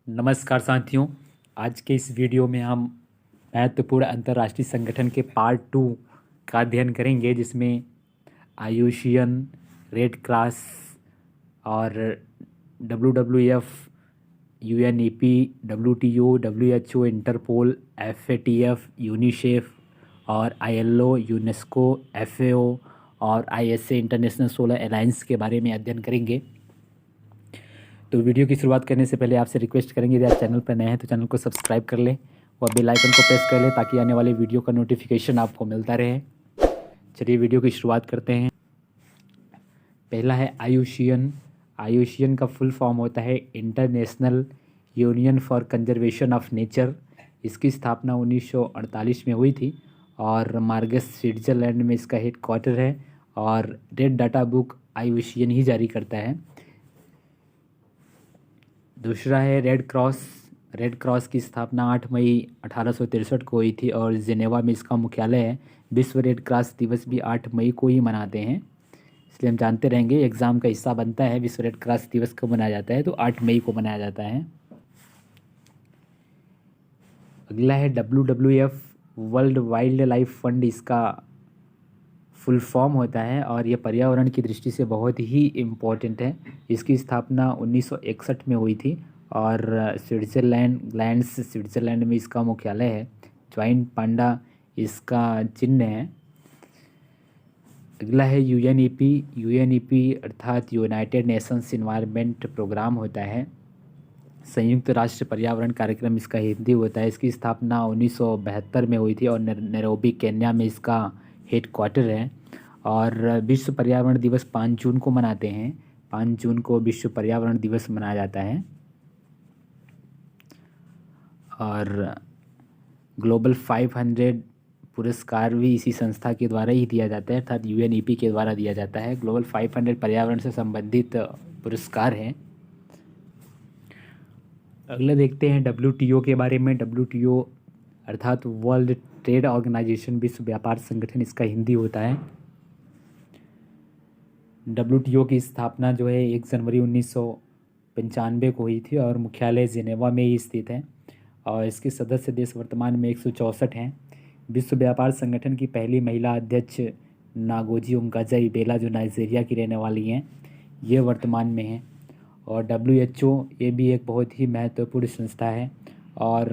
नमस्कार साथियों। आज के इस वीडियो में हम महत्वपूर्ण अंतर्राष्ट्रीय संगठन के पार्ट 2 का अध्ययन करेंगे, जिसमें आयुशियन, रेड क्रॉस और WWF, UNEP, WTO, WHO, Interpol, FATF, UNICEF और ILO, यूनेस्को, FAO और ISA इंटरनेशनल सोलर अलायंस के बारे में अध्ययन करेंगे। तो वीडियो की शुरुआत करने से पहले आपसे रिक्वेस्ट करेंगे, यदि आप चैनल पर नए हैं तो चैनल को सब्सक्राइब कर लें और बेल आइकन को प्रेस कर लें ताकि आने वाले वीडियो का नोटिफिकेशन आपको मिलता रहे। चलिए वीडियो की शुरुआत करते हैं। पहला है आयुशियन। आयुशियन का फुल फॉर्म होता है international union for conservation of nature. इसकी स्थापना 1948 में हुई थी और मार्गस, स्विट्ज़रलैंड में इसका हेड क्वार्टर है और रेड डाटा बुक आयुशियन ही जारी करता है। दूसरा है रेड क्रॉस। रेड क्रॉस की स्थापना 8 मई 1863 को हुई थी और जिनेवा में इसका मुख्यालय है। विश्व रेड क्रॉस दिवस भी 8 मई को ही मनाते हैं, इसलिए हम जानते रहेंगे, एग्ज़ाम का हिस्सा बनता है। विश्व रेड क्रॉस दिवस कब मनाया जाता है? तो 8 मई को मनाया जाता है। अगला है WWF, world wild life fund. इसका फुल फॉर्म होता है और यह पर्यावरण की दृष्टि से बहुत ही इम्पोर्टेंट है। इसकी स्थापना 1961 में हुई थी और स्विट्ज़रलैंड में इसका मुख्यालय है। ज्वाइंट पांडा इसका चिन्ह है। अगला है UNEP। UNEP अर्थात यूनाइटेड नेशंस इन्वायरमेंट प्रोग्राम होता है। संयुक्त राष्ट्र पर्यावरण कार्यक्रम इसका हिंदी होता है। इसकी स्थापना 1972 में हुई थी और नैरोबी, केन्या में इसका हेड क्वार्टर है। और विश्व पर्यावरण दिवस 5 जून को मनाते हैं। 5 जून को विश्व पर्यावरण दिवस मनाया जाता है। और ग्लोबल 500 पुरस्कार भी इसी संस्था के द्वारा ही दिया जाता है, अर्थात UNEP के द्वारा दिया जाता है। ग्लोबल 500 पर्यावरण से संबंधित पुरस्कार हैं। अगला देखते हैं WTO के बारे में। WTO अर्थात वर्ल्ड ट्रेड ऑर्गेनाइजेशन, विश्व व्यापार संगठन इसका हिंदी होता है। WTO की स्थापना जो है 1 जनवरी 1995 को हुई थी और मुख्यालय जिनेवा में ही स्थित है और इसके सदस्य देश वर्तमान में 164 हैं। विश्व व्यापार संगठन की पहली महिला अध्यक्ष नागोजी ओंगाजा-इबेला, जो नाइजीरिया की रहने वाली हैं, ये वर्तमान में हैं। और WHO ये भी एक बहुत ही महत्वपूर्ण संस्था है। और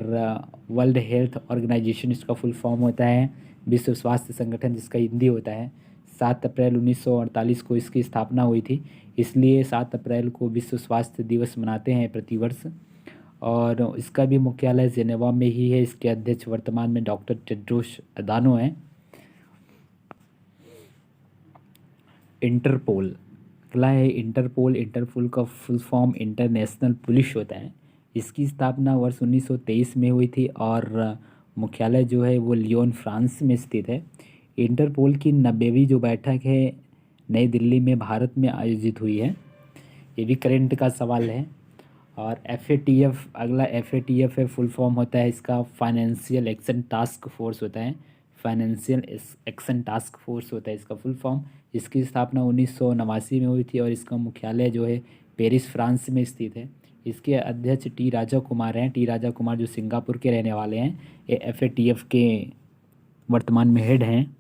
वर्ल्ड हेल्थ ऑर्गेनाइजेशन इसका फुल फॉर्म होता है। विश्व स्वास्थ्य संगठन जिसका हिंदी होता है। 7 अप्रैल 1948 को इसकी स्थापना हुई थी, इसलिए 7 अप्रैल को विश्व स्वास्थ्य दिवस मनाते हैं प्रतिवर्ष। और इसका भी मुख्यालय जिनेवा में ही है। इसके अध्यक्ष वर्तमान में डॉक्टर टेड्रोस अदानो हैं। इंटरपोल। अगला है इंटरपोल। इंटरपोल का फुल फॉर्म इंटरनेशनल पुलिस होता है। इसकी स्थापना वर्ष 1923 में हुई थी और मुख्यालय जो है वो लियोन, फ्रांस में स्थित है। इंटरपोल की 90वीं जो बैठक है नई दिल्ली में भारत में आयोजित हुई है। ये भी करंट का सवाल है। और FATF, अगला FATF है, फुल फॉर्म होता है इसका फाइनेंशियल एक्शन टास्क फोर्स होता है। फाइनेंशियल एक्शन टास्क फोर्स होता है इसका फुल फॉर्म। इसकी स्थापना 1989 में हुई थी और इसका मुख्यालय जो है पेरिस, फ्रांस में स्थित है। इसके अध्यक्ष T राजा कुमार हैं। T राजा कुमार जो सिंगापुर के रहने वाले हैं, ये FATF के वर्तमान में हेड हैं।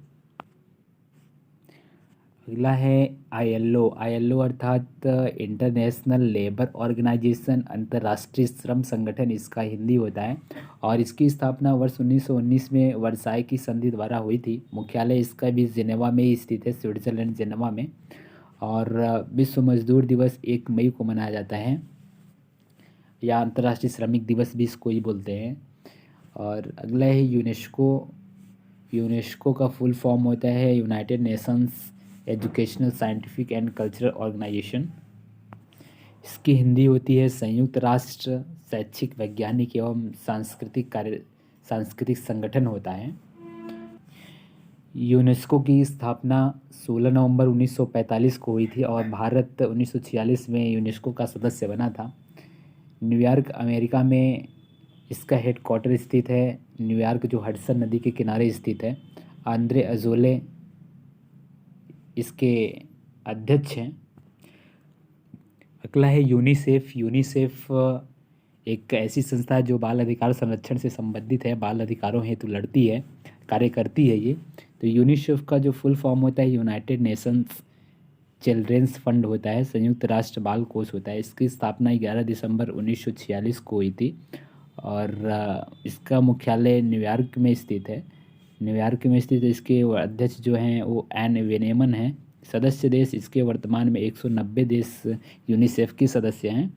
अगला है ILO। ILO अर्थात इंटरनेशनल लेबर ऑर्गेनाइजेशन, अंतर्राष्ट्रीय श्रम संगठन इसका हिंदी होता है और इसकी स्थापना वर्ष 1919 में वर्साई की संधि द्वारा हुई थी। मुख्यालय इसका भी जिनेवा में ही स्थित है, स्विट्ज़रलैंड, जिनेवा में। और विश्व मजदूर दिवस 1 मई को मनाया जाता है, या अंतर्राष्ट्रीय श्रमिक दिवस भी इसको ही बोलते हैं। और अगला है यूनेस्को। यूनेस्को का फुल फॉर्म होता है United Nations educational, scientific and cultural organization. इसकी हिंदी होती है संयुक्त राष्ट्र शैक्षिक, वैज्ञानिक एवं सांस्कृतिक संगठन होता है। यूनेस्को की स्थापना 16 नवंबर 1945 को हुई थी और भारत 1946 में यूनेस्को का सदस्य बना था। न्यूयॉर्क, अमेरिका में इसका हेड क्वार्टर स्थित है। न्यूयॉर्क जो हडसन नदी के किनारे स्थित है। आंद्रे अजोले इसके अध्यक्ष हैं। अगला है यूनिसेफ। यूनिसेफ एक ऐसी संस्था है जो बाल अधिकार संरक्षण से संबंधित है, बाल अधिकारों हेतु लड़ती है, कार्य करती है ये। तो यूनिसेफ का जो फुल फॉर्म होता है यूनाइटेड नेशंस चिल्ड्रेंस फंड होता है, संयुक्त राष्ट्र बाल कोष होता है। इसकी स्थापना 11 दिसंबर 1946 को हुई थी और इसका मुख्यालय न्यूयॉर्क में स्थित है। न्यूयॉर्क में स्थित इसके अध्यक्ष जो हैं वो एन वेनेमन हैं। सदस्य देश इसके वर्तमान में 190 देश यूनिसेफ के सदस्य हैं।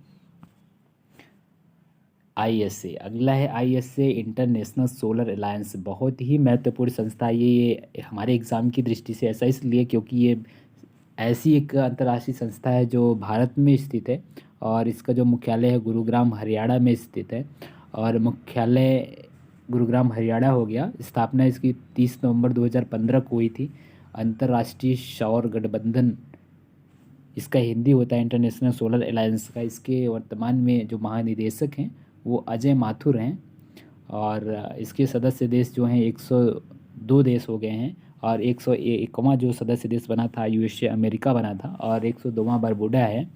आईएसए अगला है, आईएसए इंटरनेशनल सोलर अलायंस, बहुत ही महत्वपूर्ण संस्था है ये हमारे एग्ज़ाम की दृष्टि से। ऐसा इसलिए क्योंकि ये ऐसी एक अंतर्राष्ट्रीय संस्था है जो भारत में स्थित है और इसका जो मुख्यालय है गुरुग्राम हरियाणा में स्थित है और मुख्यालय गुरुग्राम हरियाणा हो गया। स्थापना इसकी 30 नवंबर 2015 को हुई थी। अंतर्राष्ट्रीय सौर गठबंधन इसका हिंदी होता है, इंटरनेशनल सोलर अलायंस का। इसके वर्तमान में जो महानिदेशक हैं वो अजय माथुर हैं और इसके सदस्य देश जो हैं 102 देश हो गए हैं और 101वां जो सदस्य देश बना था यूएसए अमेरिका बना था और 102वां बरबुडा है।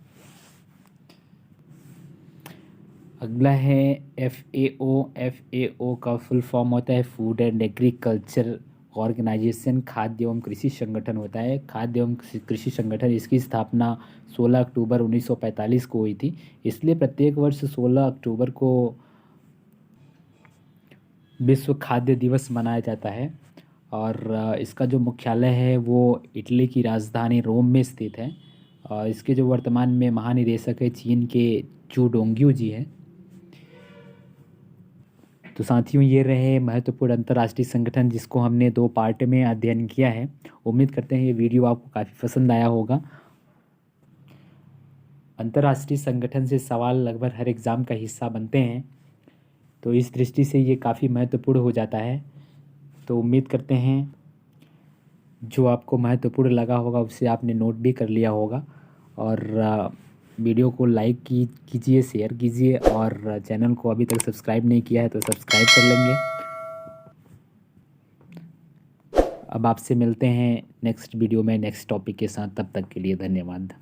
अगला है एफएओ। एफएओ का फुल फॉर्म होता है फूड एंड एग्रीकल्चर ऑर्गेनाइजेशन, खाद्य एवं कृषि संगठन होता है, खाद्य एवं कृषि संगठन। इसकी स्थापना 16 अक्टूबर 1945 को हुई थी। इसलिए प्रत्येक वर्ष 16 अक्टूबर को विश्व खाद्य दिवस मनाया जाता है और इसका जो मुख्यालय है वो इटली की राजधानी रोम में स्थित है और इसके जो वर्तमान में महानिदेशक है चीन के चू डोंग्यू जी हैं। तो साथियों ये रहे महत्वपूर्ण अंतर्राष्ट्रीय संगठन जिसको हमने 2 पार्ट में अध्ययन किया है। उम्मीद करते हैं ये वीडियो आपको काफ़ी पसंद आया होगा। अंतर्राष्ट्रीय संगठन से सवाल लगभग हर एग्ज़ाम का हिस्सा बनते हैं, तो इस दृष्टि से ये काफ़ी महत्वपूर्ण हो जाता है। तो उम्मीद करते हैं जो आपको महत्वपूर्ण लगा होगा उसे आपने नोट भी कर लिया होगा और वीडियो को लाइक कीजिए, शेयर कीजिए और चैनल को अभी तक सब्सक्राइब नहीं किया है तो सब्सक्राइब कर लेंगे। अब आपसे मिलते हैं नेक्स्ट वीडियो में नेक्स्ट टॉपिक के साथ, तब तक के लिए धन्यवाद।